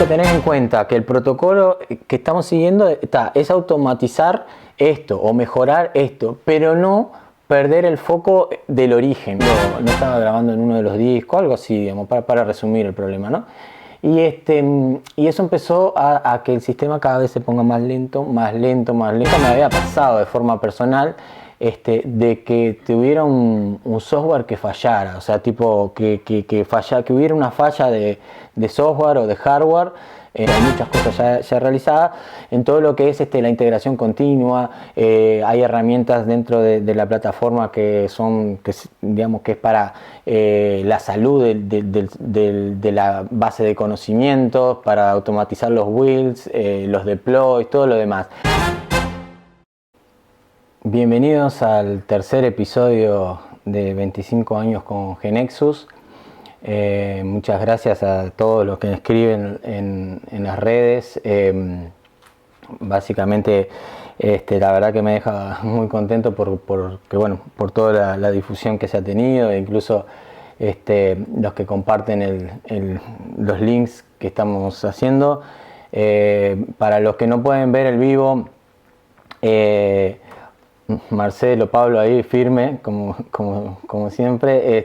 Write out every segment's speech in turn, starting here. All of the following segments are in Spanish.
que tener en cuenta que el protocolo que estamos siguiendo es automatizar esto o mejorar esto, pero no perder el foco del origen. No estaba grabando en uno de los discos, algo así, digamos, para resumir el problema, ¿no? Y eso empezó a que el sistema cada vez se ponga más lento, más lento, más lento. Me había pasado de forma personal de que tuviera un software que fallara, o sea, tipo que hubiera una falla de software o de hardware. Hay muchas cosas ya realizadas en todo lo que es la integración continua. Hay herramientas dentro de la plataforma digamos que es para la salud de la base de conocimientos, para automatizar los builds, los deploys, todo lo demás. Bienvenidos al tercer episodio de 25 años con GeneXus. Muchas gracias a todos los que me escriben en las redes. Básicamente, la verdad que me deja muy contento por toda la difusión que se ha tenido, e incluso los que comparten los links que estamos haciendo. Para los que no pueden ver el vivo, Marcelo, Pablo ahí firme, como siempre.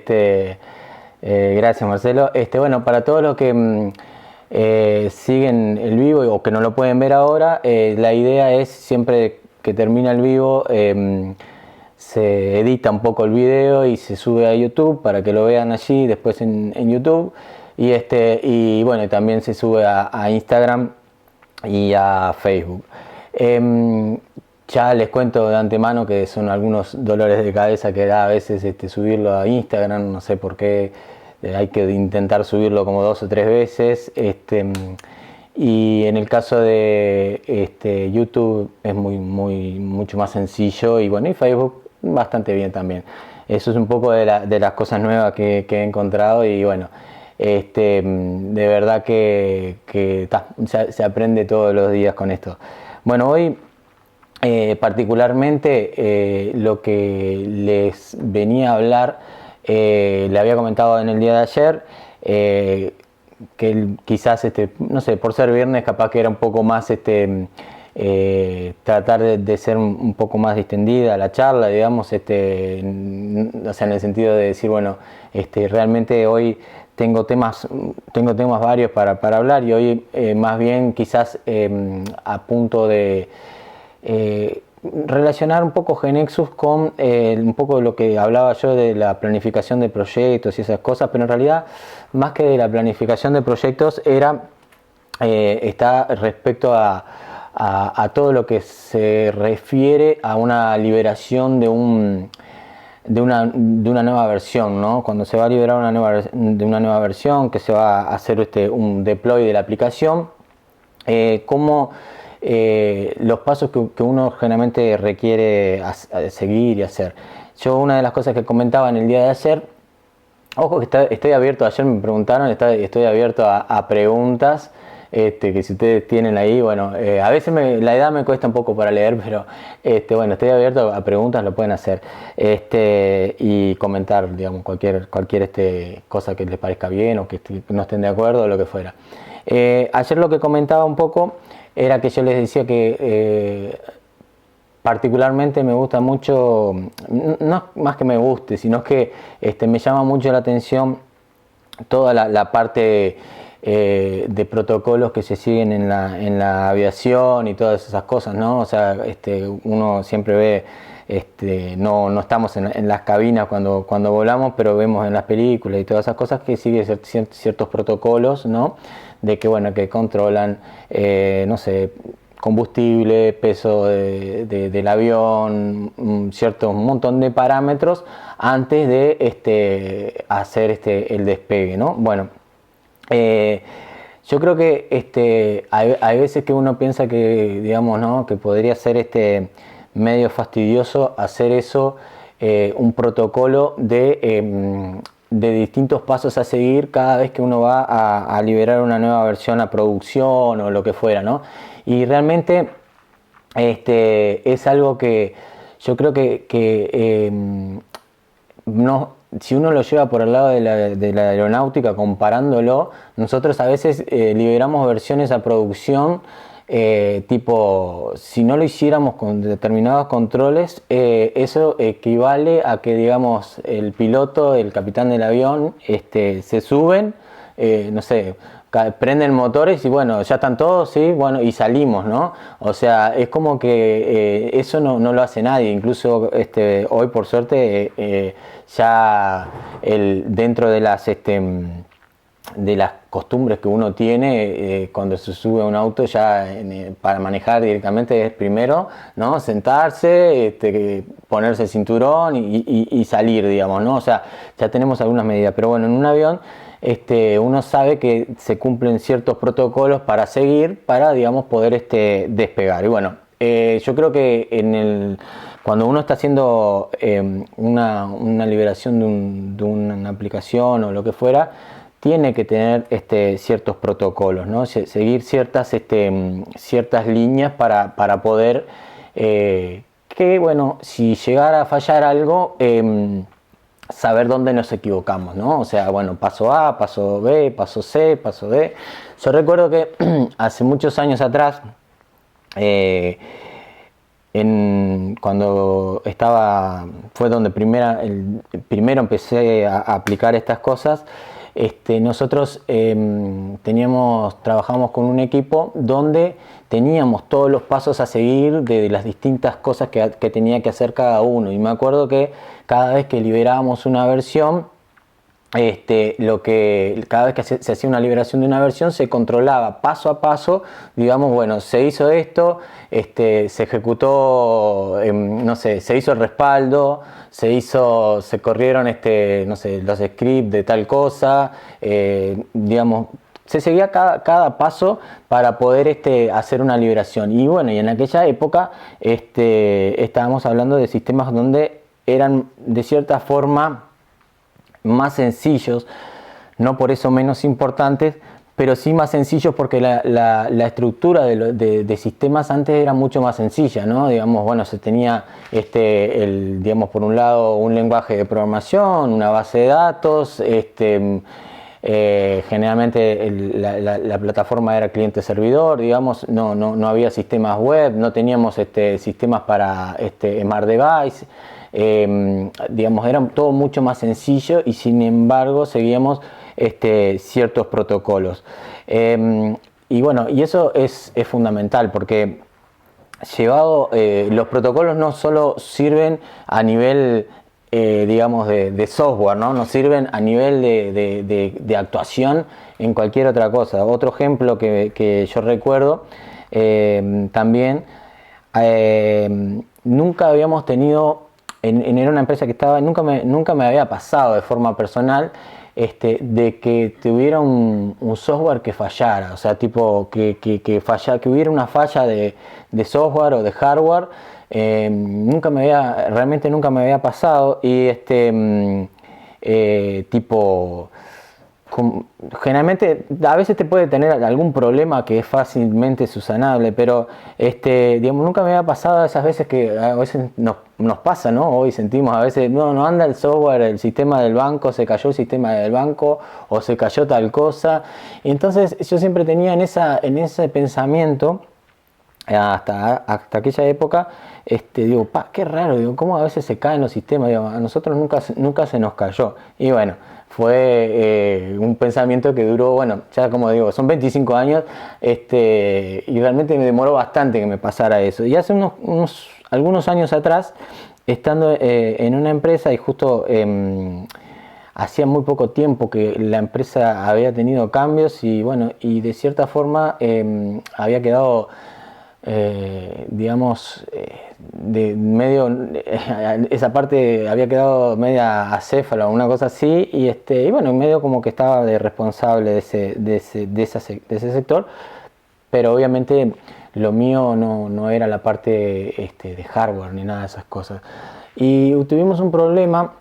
Gracias, Marcelo. Bueno, para todos los que siguen el vivo o que no lo pueden ver ahora, la idea es siempre que termina el vivo se edita un poco el video y se sube a YouTube para que lo vean allí después en YouTube, y bueno, también se sube a Instagram y a Facebook. Ya les cuento de antemano que son algunos dolores de cabeza que da a veces subirlo a Instagram, no sé por qué, hay que intentar subirlo como 2 o 3 veces. Y en el caso de YouTube es mucho más sencillo, y bueno, y Facebook bastante bien también. Eso es un poco de las cosas nuevas que he encontrado, y bueno, de verdad que se aprende todos los días con esto. Bueno, hoy particularmente lo que les venía a hablar, le había comentado en el día de ayer, que quizás, no sé, por ser viernes capaz que era un poco más tratar de ser un poco más distendida la charla, digamos, o sea, en el sentido de decir, bueno, realmente hoy tengo temas varios para hablar, y hoy más bien quizás a punto de relacionar un poco GeneXus con un poco de lo que hablaba yo de la planificación de proyectos y esas cosas, pero en realidad más que de la planificación de proyectos está respecto a todo lo que se refiere a una liberación de una nueva versión, ¿no? Cuando se va a liberar una nueva versión, que se va a hacer un deploy de la aplicación, cómo los pasos que uno generalmente requiere seguir y hacer. Yo, una de las cosas que comentaba en el día de ayer, ojo que estoy abierto, ayer me preguntaron, estoy abierto a preguntas, que si ustedes tienen ahí, bueno, a veces la edad me cuesta un poco para leer, pero bueno, estoy abierto a preguntas, lo pueden hacer, y comentar, digamos, cualquier cosa que les parezca bien o que no estén de acuerdo o lo que fuera. Ayer lo que comentaba un poco era que yo les decía que particularmente me gusta mucho, no más que me guste, sino que me llama mucho la atención toda la parte de protocolos que se siguen en la aviación y todas esas cosas, ¿no? O sea, uno siempre ve, no estamos en las cabinas cuando volamos, pero vemos en las películas y todas esas cosas que siguen ciertos protocolos, ¿no? De que, bueno, que controlan, no sé, combustible, peso del avión, un montón de parámetros antes de hacer el despegue, ¿no? Bueno, yo creo que hay veces que uno piensa que, digamos, ¿no?, que podría ser medio fastidioso hacer eso, un protocolo de distintos pasos a seguir cada vez que uno va a liberar una nueva versión a producción o lo que fuera, ¿no? Y realmente es algo que yo creo que si uno lo lleva por el lado de la aeronáutica comparándolo, nosotros a veces liberamos versiones a producción tipo, si no lo hiciéramos con determinados controles, eso equivale a que, digamos, el piloto, el capitán del avión, se suben, no sé, prenden motores y bueno, ya están todos, sí, bueno, y salimos, ¿no? O sea, es como que eso no lo hace nadie, incluso hoy por suerte ya dentro de las costumbres que uno tiene cuando se sube a un auto ya para manejar directamente es primero, ¿no? Sentarse, ponerse el cinturón y salir, digamos, ¿no? O sea, ya tenemos algunas medidas, pero bueno, en un avión uno sabe que se cumplen ciertos protocolos para seguir, para, digamos, poder despegar. Y bueno, yo creo que cuando uno está haciendo una liberación de una aplicación o lo que fuera, tiene que tener ciertos protocolos, ¿no? Seguir ciertas líneas para poder que, bueno, si llegara a fallar algo, saber dónde nos equivocamos, ¿no? O sea, bueno, paso A, paso B, paso C, paso D. Yo recuerdo que hace muchos años atrás, cuando fue donde primero empecé a aplicar estas cosas. Nosotros trabajamos con un equipo donde teníamos todos los pasos a seguir de las distintas cosas que tenía que hacer cada uno. Y me acuerdo que cada vez que liberábamos una versión, cada vez que se hacía una liberación de una versión se controlaba paso a paso, digamos, bueno, se hizo esto, se ejecutó, no sé, se hizo el respaldo, se corrieron, no sé, los scripts de tal cosa, digamos, se seguía cada paso para poder hacer una liberación. Y bueno, y en aquella época estábamos hablando de sistemas donde eran de cierta forma más sencillos, no por eso menos importantes, pero sí más sencillos porque la estructura de sistemas antes era mucho más sencilla, ¿no? Digamos, bueno, se tenía digamos, por un lado un lenguaje de programación, una base de datos, generalmente la plataforma era cliente-servidor, digamos, no había sistemas web, no teníamos sistemas para Smart Device. Digamos, era todo mucho más sencillo y sin embargo seguíamos ciertos protocolos. Y bueno, y eso es fundamental porque los protocolos no solo sirven a nivel digamos de software, ¿no? Nos sirven a nivel de actuación en cualquier otra cosa. Otro ejemplo que yo recuerdo también, nunca habíamos tenido era una empresa que nunca me había pasado de forma personal de que tuviera un software que fallara, o sea, tipo que hubiera una falla de software o de hardware. Realmente nunca me había pasado y tipo generalmente a veces te puede tener algún problema que es fácilmente subsanable, pero digamos, nunca me había pasado esas veces que a veces nos pasa, ¿no? Hoy sentimos a veces, no anda el software, el sistema del banco, se cayó el sistema del banco o se cayó tal cosa. Y entonces yo siempre tenía en ese pensamiento hasta aquella época, digo, qué raro, digo, cómo a veces se caen los sistemas, digo, a nosotros nunca se nos cayó. Y bueno, fue un pensamiento que duró, bueno, ya como digo, son 25 años, y realmente me demoró bastante que me pasara eso. Y hace algunos años atrás, estando en una empresa y justo hacía muy poco tiempo que la empresa había tenido cambios y bueno, y de cierta forma había quedado digamos, de medio, esa parte había quedado media acéfala o una cosa así, y bueno, medio como que estaba de responsable de ese sector, pero obviamente lo mío no era la parte de hardware ni nada de esas cosas. Y tuvimos un problema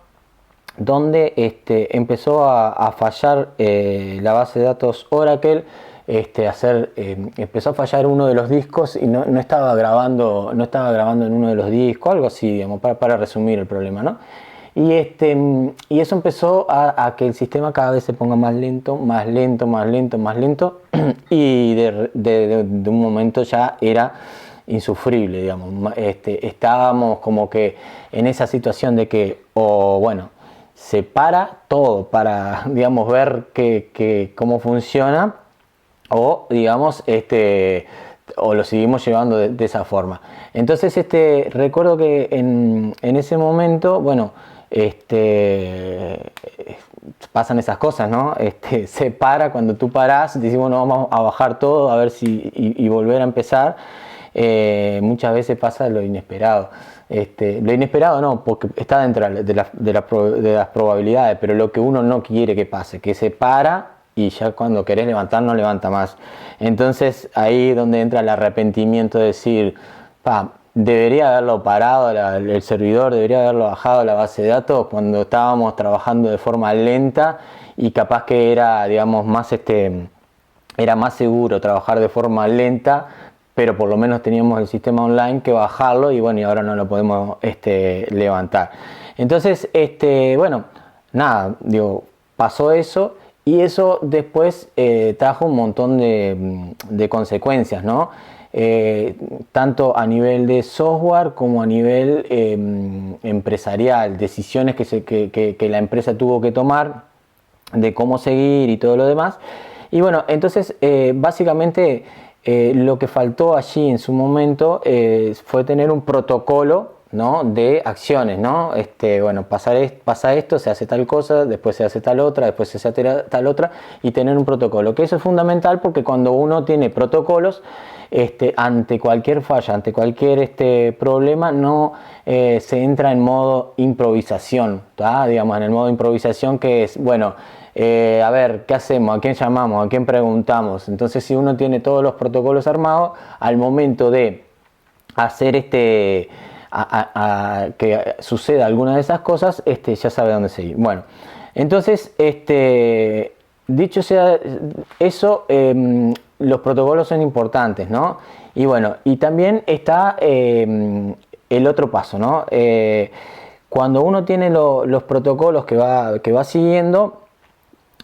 donde empezó a fallar la base de datos Oracle. Empezó a fallar uno de los discos y no estaba grabando en uno de los discos, algo así, digamos, para resumir el problema, ¿no? Y eso empezó a que el sistema cada vez se ponga más lento, más lento, más lento, más lento, y de un momento ya era insufrible, digamos. Estábamos como que en esa situación de que, o bueno, se para todo para, digamos, ver cómo funciona, o digamos, o lo seguimos llevando de esa forma. Entonces, recuerdo que en ese momento, bueno, pasan esas cosas, ¿no? Se para cuando tú parás, decís, bueno, vamos a bajar todo, a ver si, y volver a empezar. Muchas veces pasa lo inesperado. Lo inesperado no, porque está dentro de las probabilidades, pero lo que uno no quiere que pase, que se para y ya cuando querés levantar no levanta más. Entonces ahí es donde entra el arrepentimiento de decir, debería haberlo parado el servidor, debería haberlo bajado la base de datos cuando estábamos trabajando de forma lenta, y capaz que era, digamos, era más seguro trabajar de forma lenta, pero por lo menos teníamos el sistema online que bajarlo, y bueno, y ahora no lo podemos levantar. Entonces, bueno, nada, digo, pasó eso, y eso después trajo un montón de consecuencias, ¿no? Tanto a nivel de software como a nivel empresarial, decisiones que la empresa tuvo que tomar de cómo seguir y todo lo demás. Y bueno, entonces básicamente lo que faltó allí en su momento fue tener un protocolo, ¿no?, de acciones, ¿no? Bueno, pasa esto, se hace tal cosa, después se hace tal otra, después se hace tal otra, y tener un protocolo, que eso es fundamental, porque cuando uno tiene protocolos, ante cualquier falla, ante cualquier problema, no se entra en modo improvisación, ¿tá? Digamos, en el modo improvisación, que es, bueno, a ver, ¿qué hacemos? ¿A quién llamamos? ¿A quién preguntamos? Entonces, si uno tiene todos los protocolos armados, al momento de hacer que suceda alguna de esas cosas, ya sabe dónde seguir. Bueno, entonces, dicho sea eso, los protocolos son importantes, ¿no? Y bueno, y también está el otro paso, ¿no? Cuando uno tiene los protocolos que va siguiendo,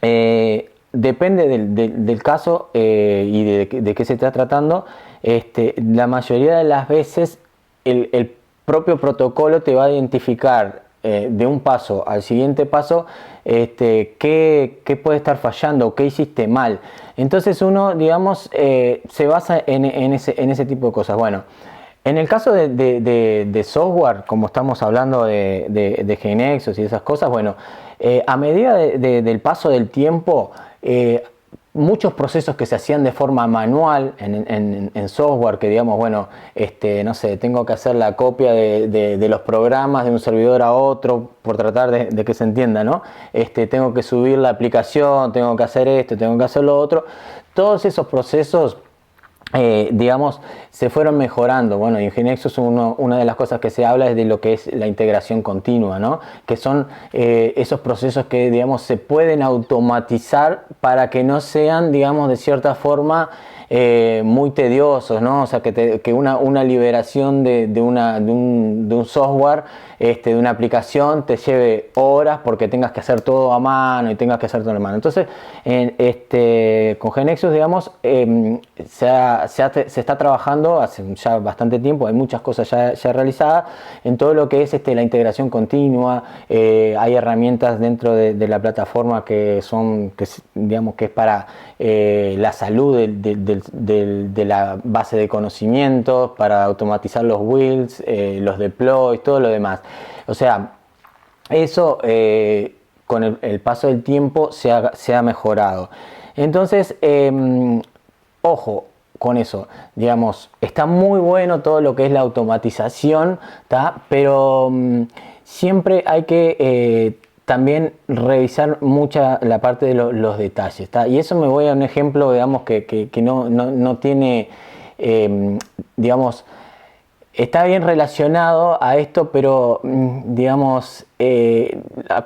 depende del caso y de qué se está tratando. La mayoría de las veces el propio protocolo te va a identificar de un paso al siguiente paso qué puede estar fallando, qué hiciste mal. Entonces uno, digamos, se basa en ese tipo de cosas. Bueno, en el caso de software, como estamos hablando de GeneXus y esas cosas, bueno, a medida del paso del tiempo, muchos procesos que se hacían de forma manual en software, que digamos, bueno, no sé, tengo que hacer la copia de los programas de un servidor a otro, por tratar de que se entienda, ¿no? Tengo que subir la aplicación, tengo que hacer esto, tengo que hacer lo otro. Todos esos procesos, digamos, se fueron mejorando. Bueno, y en GeneXus una de las cosas que se habla es de lo que es la integración continua, ¿no? Que son esos procesos que, digamos, se pueden automatizar para que no sean, digamos, de cierta forma muy tediosos, ¿no? O sea, que una liberación de un software, de una aplicación, te lleve horas porque tengas que hacer todo a mano y tengas que hacer todo a mano. Entonces, con GeneXus, digamos, se está trabajando hace ya bastante tiempo, hay muchas cosas ya realizadas en todo lo que es la integración continua. Hay herramientas dentro de la plataforma digamos, que es para la salud de la base de conocimientos, para automatizar los builds, los deploys, todo lo demás. O sea, eso con el paso del tiempo se ha mejorado. Entonces, ojo con eso, digamos, está muy bueno todo lo que es la automatización, ¿tá? Pero siempre hay que también revisar mucha la parte de los detalles, ¿tá? Y eso me voy a un ejemplo, digamos, que no tiene, digamos, está bien relacionado a esto, pero digamos,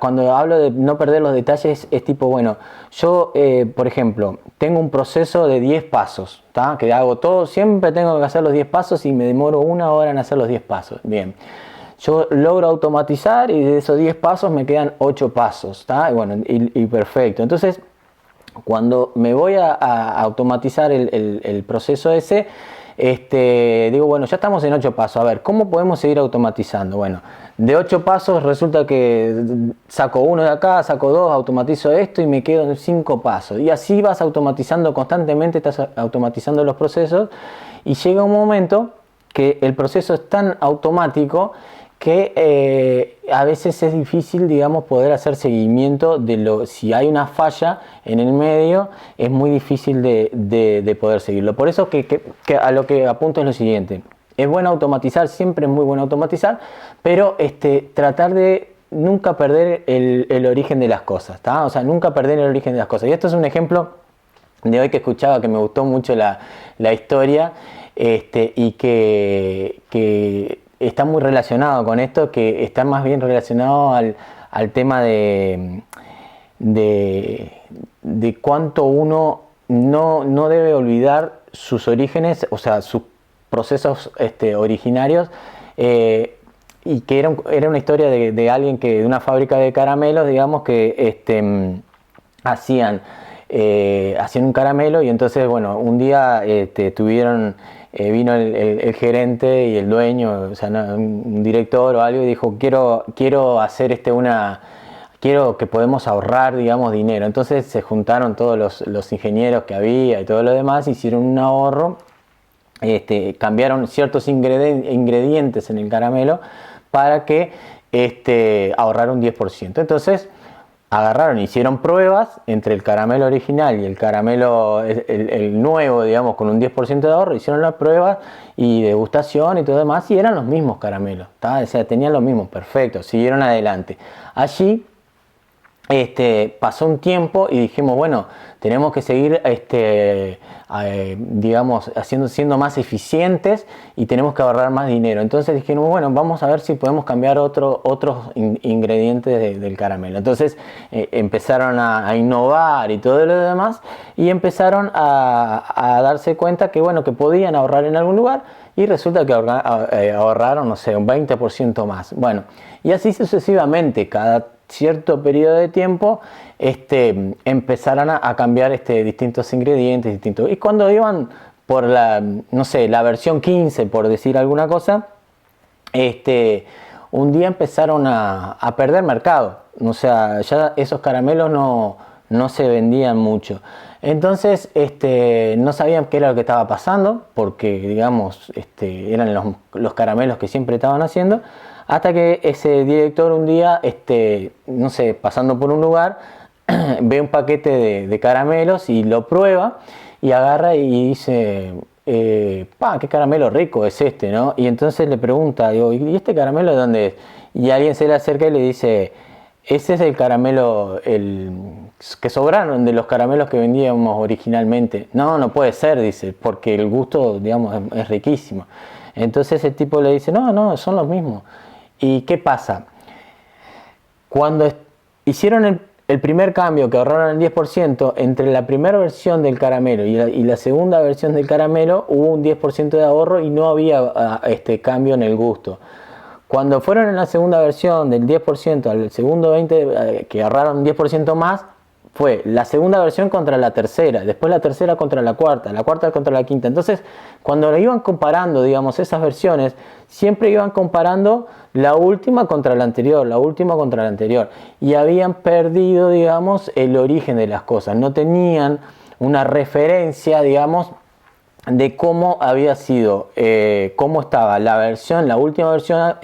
cuando hablo de no perder los detalles, es tipo, bueno, yo, por ejemplo, tengo un proceso de 10 pasos, ¿tá? Que hago todo, siempre tengo que hacer los 10 pasos y me demoro 1 hora en hacer los 10 pasos. Bien, yo logro automatizar y de esos 10 pasos me quedan 8 pasos, ¿tá? Y bueno, y perfecto. Entonces, cuando me voy a automatizar el proceso ese, digo, bueno, ya estamos en 8 pasos. A ver, ¿cómo podemos seguir automatizando? Bueno, de 8 pasos resulta que saco uno de acá, saco dos, automatizo esto y me quedo en 5 pasos. Y así vas automatizando constantemente, estás automatizando los procesos y llega un momento que el proceso es tan automático que a veces es difícil, digamos, poder hacer seguimiento de si hay una falla en el medio, es muy difícil de poder seguirlo. Por eso que a lo que apunto es lo siguiente: es bueno automatizar, siempre es muy bueno automatizar, pero tratar de nunca perder el origen de las cosas, ¿tá? O sea, nunca perder el origen de las cosas. Y esto es un ejemplo de hoy que escuchaba, que me gustó mucho la historia, y que está muy relacionado con esto, que está más bien relacionado al tema de cuánto uno no debe olvidar sus orígenes, o sea, sus procesos originarios, y que era una historia de alguien de una fábrica de caramelos, digamos, que hacían un caramelo, y entonces, bueno, un día vino el gerente y el dueño, o sea, un director o algo, y dijo, quiero hacer quiero que podemos ahorrar, digamos, dinero. Entonces se juntaron todos los ingenieros que había y todo lo demás, hicieron un ahorro, cambiaron ciertos ingredientes en el caramelo para que ahorrar un 10%. Entonces agarraron, hicieron pruebas entre el caramelo original y el caramelo, el nuevo, digamos, con un 10% de ahorro. Hicieron las pruebas y degustación y todo demás, y eran los mismos caramelos, ¿tá? O sea, tenían los mismos, perfecto, siguieron adelante. Allí pasó un tiempo y dijimos, bueno, tenemos que seguir digamos, siendo más eficientes, y tenemos que ahorrar más dinero. Entonces dijimos, bueno, vamos a ver si podemos cambiar otros ingredientes del caramelo. Entonces empezaron a innovar y todo lo demás, y empezaron a darse cuenta que, bueno, que podían ahorrar en algún lugar, y resulta que ahorraron, no sé, un 20% más. Bueno, y así sucesivamente, cada cierto periodo de tiempo empezaran a cambiar distintos ingredientes distintos, y cuando iban por no sé, la versión 15, por decir alguna cosa, un día empezaron a perder mercado. O sea, ya esos caramelos no se vendían mucho. Entonces no sabían qué era lo que estaba pasando, porque, digamos, eran los caramelos que siempre estaban haciendo, hasta que ese director un día, no sé, pasando por un lugar, ve un paquete de caramelos y lo prueba, y agarra y dice, qué caramelo rico es ¿no? Y entonces le pregunta, digo, ¿y este caramelo de dónde es? Y alguien se le acerca y le dice, ese es el caramelo que sobraron de los caramelos que vendíamos originalmente. No puede ser, dice, porque el gusto, digamos, es riquísimo. Entonces el tipo le dice, no, son los mismos. ¿Y qué pasa? Cuando hicieron el primer cambio, que ahorraron el 10%, entre la primera versión del caramelo y la segunda versión del caramelo, hubo un 10% de ahorro y no había cambio en el gusto. Cuando fueron en la segunda versión del 10% al segundo 20%, que ahorraron un 10% más, fue la segunda versión contra la tercera, después la tercera contra la cuarta contra la quinta. Entonces, cuando lo iban comparando, digamos, esas versiones, siempre iban comparando la última contra la anterior, y habían perdido, digamos, el origen de las cosas. No tenían una referencia, digamos, de cómo había sido, cómo estaba la última versión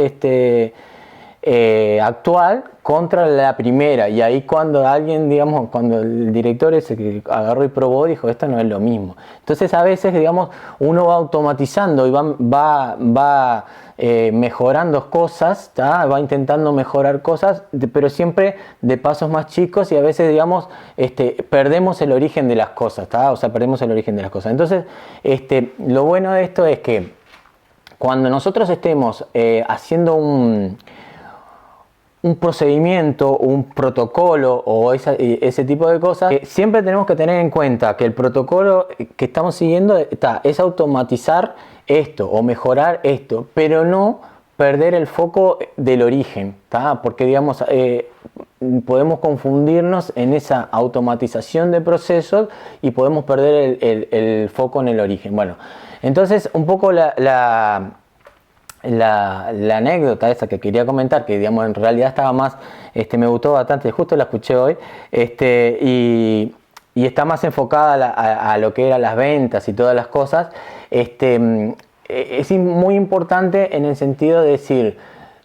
actual contra la primera. Y ahí cuando alguien, digamos, cuando el director ese que agarró y probó, dijo, esto no es lo mismo. Entonces a veces, digamos, uno va automatizando y va mejorando cosas, ¿tá? Va intentando mejorar cosas, pero siempre de pasos más chicos, y a veces, digamos, perdemos el origen de las cosas, ¿tá? O sea, perdemos el origen de las cosas. Entonces, lo bueno de esto es que cuando nosotros estemos haciendo un procedimiento, un protocolo o ese tipo de cosas, siempre tenemos que tener en cuenta que el protocolo que estamos siguiendo es automatizar esto o mejorar esto, pero no perder el foco del origen, ¿tá? Porque digamos, podemos confundirnos en esa automatización de procesos y podemos perder el foco en el origen. Bueno, entonces un poco la anécdota esa que quería comentar, que digamos en realidad estaba más, me gustó bastante, justo la escuché hoy, y está más enfocada a lo que eran las ventas y todas las cosas. Es muy importante en el sentido de decir,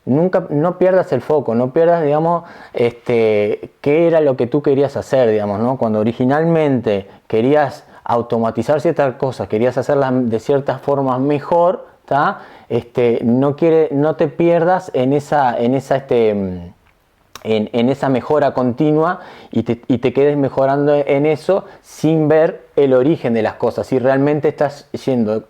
nunca, no pierdas el foco, no pierdas, digamos, qué era lo que tú querías hacer, digamos, ¿no? Cuando originalmente querías automatizar ciertas cosas, querías hacerlas de ciertas formas mejor, ¿tá? No te pierdas en esa mejora continua y te quedes mejorando en eso sin ver el origen de las cosas. Si realmente estás yendo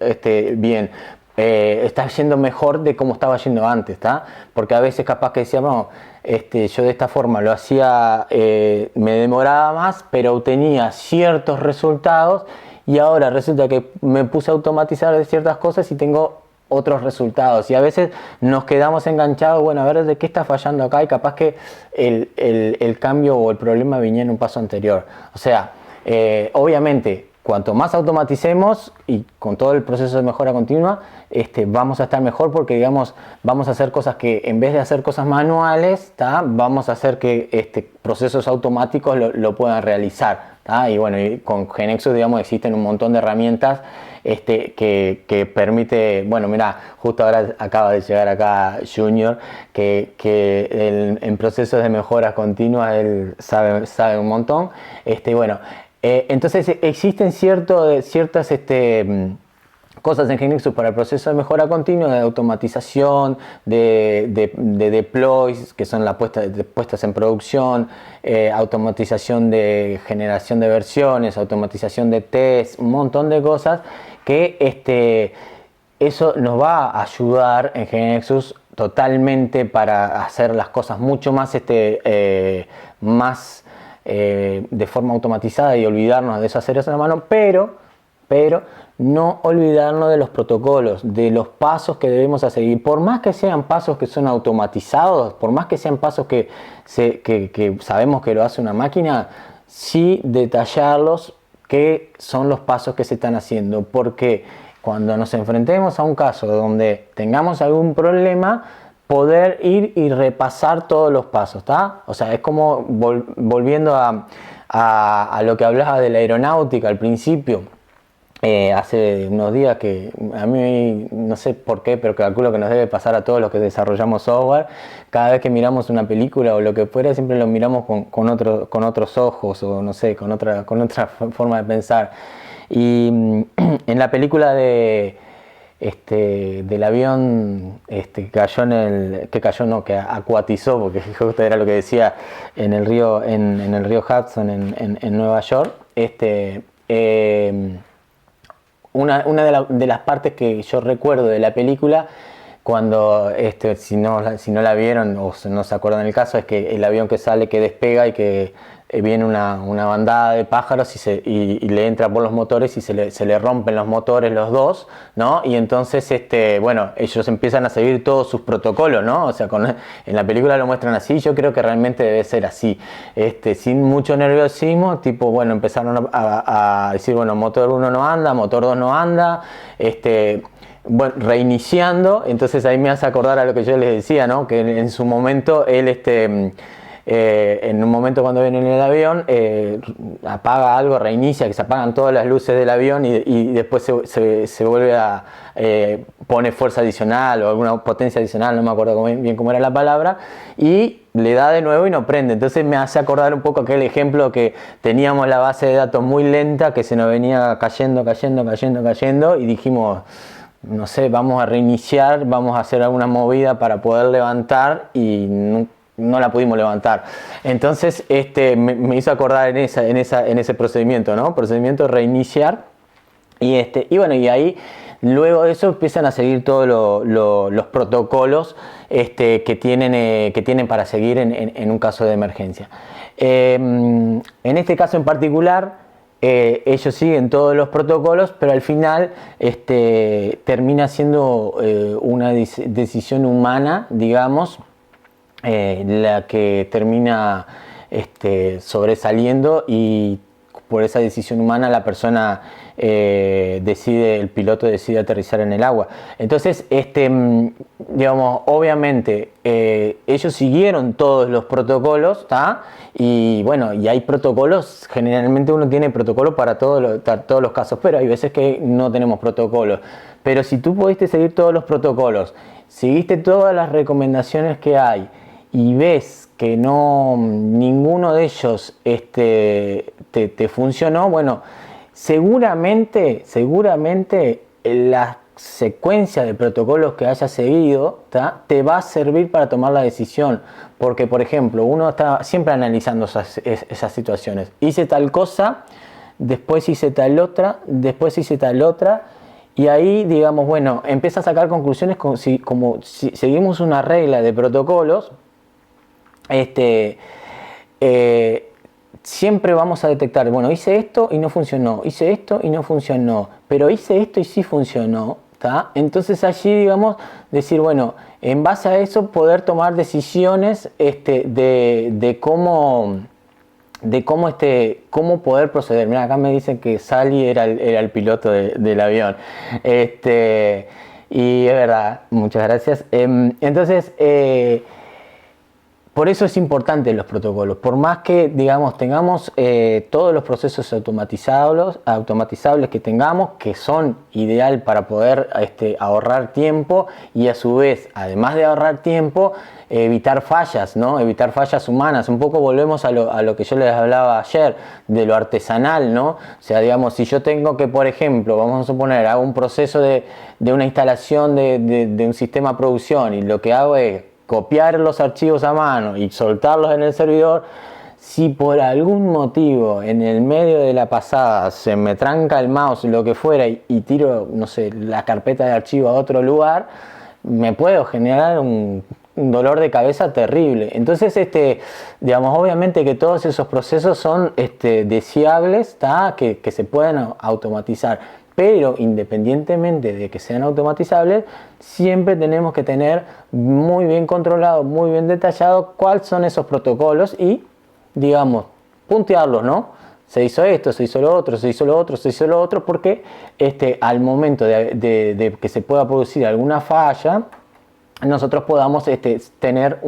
bien, estás yendo mejor de como estaba yendo antes, ¿tá? Porque a veces capaz que decíamos, yo de esta forma lo hacía, me demoraba más, pero obtenía ciertos resultados, y ahora resulta que me puse a automatizar de ciertas cosas y tengo otros resultados, y a veces nos quedamos enganchados, bueno, a ver de qué está fallando acá, y capaz que el cambio o el problema venía en un paso anterior. O sea, obviamente cuanto más automaticemos y con todo el proceso de mejora continua, vamos a estar mejor, porque digamos, vamos a hacer cosas que en vez de hacer cosas manuales, ¿tá? Vamos a hacer que procesos automáticos lo puedan realizar, ¿tá? Y bueno, y con GeneXus, digamos, existen un montón de herramientas que permite, bueno, mira, justo ahora acaba de llegar acá Junior, que en procesos de mejoras continuas él sabe un montón, bueno, entonces existen ciertas cosas en GeneXus para el proceso de mejora continua, de automatización, de deploys, que son las puestas en producción, automatización de generación de versiones, automatización de test, un montón de cosas que eso nos va a ayudar en GeneXus totalmente para hacer las cosas mucho más, de forma automatizada, y olvidarnos de eso, hacer eso a la mano, pero no olvidarnos de los protocolos, de los pasos que debemos seguir. Por más que sean pasos que son automatizados, por más que sean pasos que sabemos que lo hace una máquina, sí detallarlos, qué son los pasos que se están haciendo, porque cuando nos enfrentemos a un caso donde tengamos algún problema, poder ir y repasar todos los pasos, ¿tá? O sea, es como volviendo a lo que hablaba de la aeronáutica al principio. Hace unos días, que a mí no sé por qué, pero calculo que nos debe pasar a todos los que desarrollamos software. Cada vez que miramos una película o lo que fuera, siempre lo miramos con otros ojos, o no sé, con otra forma de pensar. Y en la película del avión que cayó que acuatizó, porque justo era lo que decía, en el río Hudson en Nueva York, una de las partes que yo recuerdo de la película, cuando si no la vieron o no se acuerdan del caso, es que el avión que sale, que despega, y que viene una bandada de pájaros y le entra por los motores, y se le rompen los motores los dos, ¿no? Y entonces bueno, ellos empiezan a seguir todos sus protocolos, ¿no? O sea, en la película lo muestran así. Yo creo que realmente debe ser así, sin mucho nerviosismo, tipo, bueno, empezaron a decir, bueno, motor 1 no anda, motor 2 no anda, bueno, reiniciando. Entonces ahí me hace acordar a lo que yo les decía, ¿no? Que en su momento él en un momento cuando viene en el avión, apaga algo, reinicia, que se apagan todas las luces del avión, y después se vuelve pone fuerza adicional o alguna potencia adicional, no me acuerdo bien cómo era la palabra, y le da de nuevo y no prende. Entonces me hace acordar un poco aquel ejemplo que teníamos la base de datos muy lenta, que se nos venía cayendo, y dijimos, no sé, vamos a reiniciar, vamos a hacer alguna movida para poder levantar, y no la pudimos levantar. Entonces me hizo acordar en ese procedimiento, ¿no? Procedimiento de reiniciar. Y bueno, y ahí luego de eso empiezan a seguir todos los protocolos que tienen para seguir en un caso de emergencia. En este caso en particular, ellos siguen todos los protocolos, pero al final termina siendo una decisión humana, digamos, la que termina sobresaliendo, y por esa decisión humana la persona el piloto decide aterrizar en el agua. Entonces, digamos, obviamente ellos siguieron todos los protocolos, ¿tá? Y bueno, y hay protocolos, generalmente uno tiene protocolo para todos los casos, pero hay veces que no tenemos protocolos. Pero si tú pudiste seguir todos los protocolos, seguiste todas las recomendaciones que hay, y ves que ninguno de ellos te funcionó, bueno, seguramente la secuencia de protocolos que hayas seguido, ¿tá?, te va a servir para tomar la decisión. Porque, por ejemplo, uno está siempre analizando esas situaciones. Hice tal cosa, después hice tal otra, y ahí, digamos, bueno, empieza a sacar conclusiones como si seguimos una regla de protocolos. Siempre vamos a detectar, bueno, hice esto y no funcionó, hice esto y no funcionó, pero hice esto y sí funcionó, ¿tá? Entonces allí, digamos, decir, bueno, en base a eso poder tomar decisiones de cómo poder proceder. Mira, acá me dicen que Sally era el piloto del avión, y es verdad, muchas gracias. Entonces, por eso es importante los protocolos. Por más que, digamos, tengamos todos los procesos automatizables que tengamos, que son ideal para poder ahorrar tiempo, y a su vez, además de ahorrar tiempo, evitar fallas, ¿no? Evitar fallas humanas. Un poco volvemos a lo que yo les hablaba ayer, de lo artesanal, ¿no? O sea, digamos, si yo tengo que, por ejemplo, vamos a suponer, hago un proceso de una instalación de un sistema de producción, y lo que hago es copiar los archivos a mano y soltarlos en el servidor. Si por algún motivo en el medio de la pasada se me tranca el mouse, lo que fuera, y tiro, no sé, la carpeta de archivo a otro lugar, me puedo generar un dolor de cabeza terrible. Entonces, digamos, obviamente que todos esos procesos son deseables, ¿tá?, que se pueden automatizar. Pero independientemente de que sean automatizables, siempre tenemos que tener muy bien controlado, muy bien detallado cuáles son esos protocolos, y, digamos, puntearlos, ¿no? Se hizo esto, se hizo lo otro, se hizo lo otro, se hizo lo otro, porque al momento de que se pueda producir alguna falla, nosotros podamos tener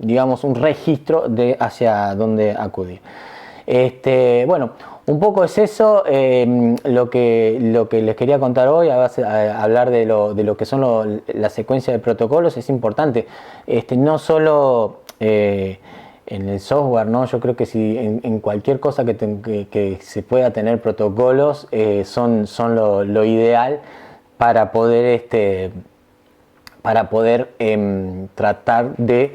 digamos, un registro de hacia dónde acudir. Bueno, un poco es eso lo que les quería contar hoy, hablar de lo que son la secuencia de protocolos. Es importante, no solo en el software, ¿no? Yo creo que si en cualquier cosa que se pueda tener protocolos, son lo ideal para poder tratar de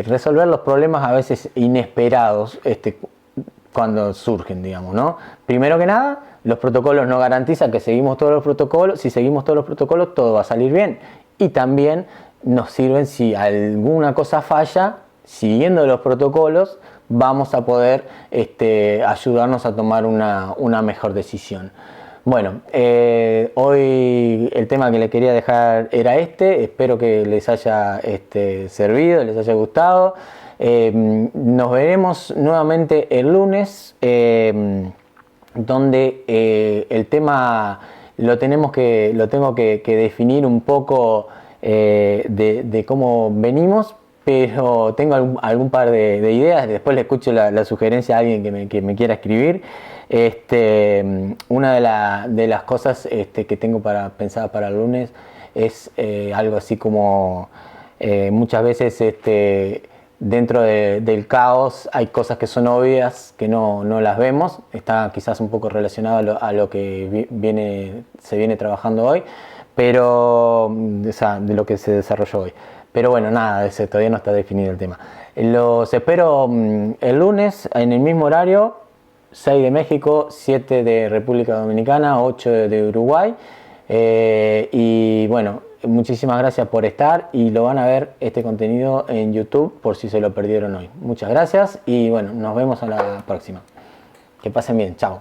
resolver los problemas a veces inesperados cuando surgen, digamos, ¿no? Primero que nada, los protocolos no garantizan que seguimos todos los protocolos. Si seguimos todos los protocolos, todo va a salir bien. Y también nos sirven si alguna cosa falla, siguiendo los protocolos, vamos a poder ayudarnos a tomar una mejor decisión. Bueno, hoy el tema que les quería dejar era espero que les haya servido, les haya gustado. Nos veremos nuevamente el lunes, donde el tema lo tengo que definir un poco de cómo venimos, pero tengo algún par de ideas. Después le escucho la sugerencia a alguien que me quiera escribir. Una de las cosas que tengo pensada para el lunes es algo así como muchas veces dentro del caos hay cosas que son obvias que no las vemos. Está quizás un poco relacionado a lo que se viene trabajando hoy, pero de lo que se desarrolló hoy. Pero bueno, nada, todavía no está definido el tema. Los espero el lunes en el mismo horario, 6 de México, 7 de República Dominicana, 8 de Uruguay. Y bueno, muchísimas gracias por estar, y lo van a ver este contenido en YouTube por si se lo perdieron hoy. Muchas gracias y bueno, nos vemos a la próxima. Que pasen bien, chao.